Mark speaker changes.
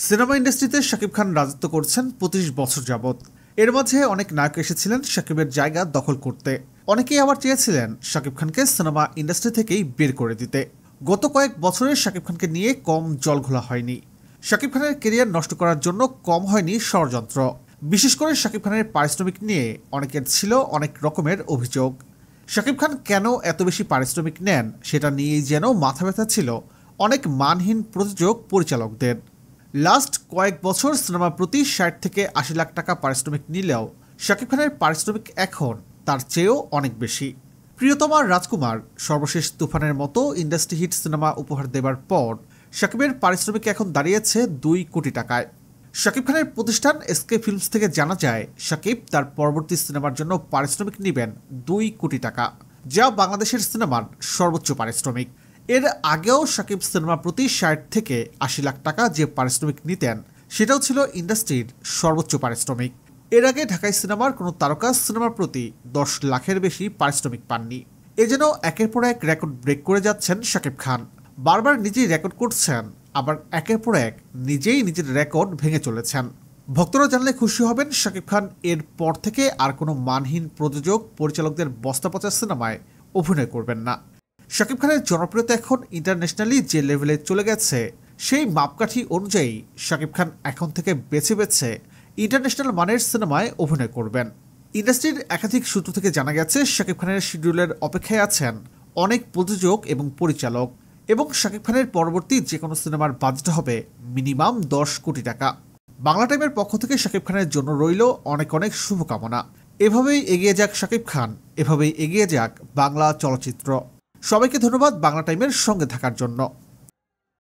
Speaker 1: Cinema ইন্ডাস্ট্রিতে শাকিব খান রাজত্ব করছেন ২৫ বছর যাবৎ। এর মাঝে অনেক নায়ক এসেছিলেন শাকিবের জায়গা দখল করতে। অনেকেই আবার চেয়েছিলেন শাকিব খানকে সিনেমা ইন্ডাস্ট্রি থেকেই বের করে দিতে। গত কয়েক বছরে শাকিব খানকে নিয়ে কম জলঘোলা হয়নি। শাকিব খানের কেরিয়ার নষ্ট করার জন্য কম হয়নি ষড়যন্ত্র। বিশেষ করে শাকিব খানের পারিশ্রমিক নিয়ে অনেকের ছিল অনেক রকমের অভিযোগ। শাকিব খান কেন এত বেশি পারিশ্রমিক নেন সেটা নিয়েই যেন মাথা ব্যথা ছিল অনেক মানহীন প্রযোজক পরিচালকদের। লাস্ট কয়েক বছর সিনেমা প্রতি ৬০ থেকে ৮০ লাখ টাকা পারিশ্রমিক নিলেও শাকিব খানের পারিশ্রমিক এখন তার চেয়েও অনেক বেশি। প্রিয়তমা রাজকুমার, সর্বশেষ তুফানের মতো ইন্ডাস্ট্রি হিট সিনেমা উপহার দেবার পর শাকিবের পারিশ্রমিক এখন দাঁড়িয়েছে ২ কোটি টাকায়। শাকিব খানের প্রতিষ্ঠান এসকে ফিল্মস থেকে জানা যায় শাকিব তার পরবর্তী সিনেমার জন্য পারিশ্রমিক নেবেন ২ কোটি টাকা, যা বাংলাদেশের সিনেমার সর্বোচ্চ পারিশ্রমিক। এর আগেও শাকিব সিনেমা প্রতি ৬০ থেকে ৮০ লাখ টাকা যে পারিশ্রমিক নিতেন সেটাও ছিল ইন্ডাস্ট্রির সর্বোচ্চ পারিশ্রমিক। এর আগে ঢাকাই সিনেমার কোনো তারকা সিনেমার প্রতি ১০ লাখের বেশি পারিশ্রমিক পাননি। এ যেন একের পর এক রেকর্ড ব্রেক করে যাচ্ছেন শাকিব খান। বারবার নিজেই রেকর্ড করছেন, আবার একের পর এক নিজেই নিজের রেকর্ড ভেঙে চলেছেন। ভক্তরা জানলে খুশি হবেন শাকিব খান এর পর থেকে আর কোনো মানহীন প্রযোজক পরিচালকদের বস্তাপচা সিনেমায় অভিনয় করবেন না। শাকিব খানের জনপ্রিয়তা এখন ইন্টারন্যাশনালি যে লেভেলে চলে গেছে, সেই মাপকাঠি অনুযায়ী শাকিব খান এখন থেকে বেছে বেছে ইন্টারন্যাশনাল মানের সিনেমায় অভিনয় করবেন। ইন্ডাস্ট্রির একাধিক সূত্র থেকে জানা গেছে শাকিব খানের শিডিউলের অপেক্ষায় আছেন অনেক প্রযোজক এবং পরিচালক, এবং শাকিব খানের পরবর্তী যে কোনো সিনেমার বাজেট হবে মিনিমাম ১০ কোটি টাকা। বাংলা টাইমের পক্ষ থেকে শাকিব খানের জন্য রইল অনেক অনেক শুভকামনা। এভাবেই এগিয়ে যাক শাকিব খান, এভাবেই এগিয়ে যাক বাংলা চলচ্চিত্র। সবাইকে ধন্যবাদ বাংলা টাইমের সঙ্গে থাকার জন্য।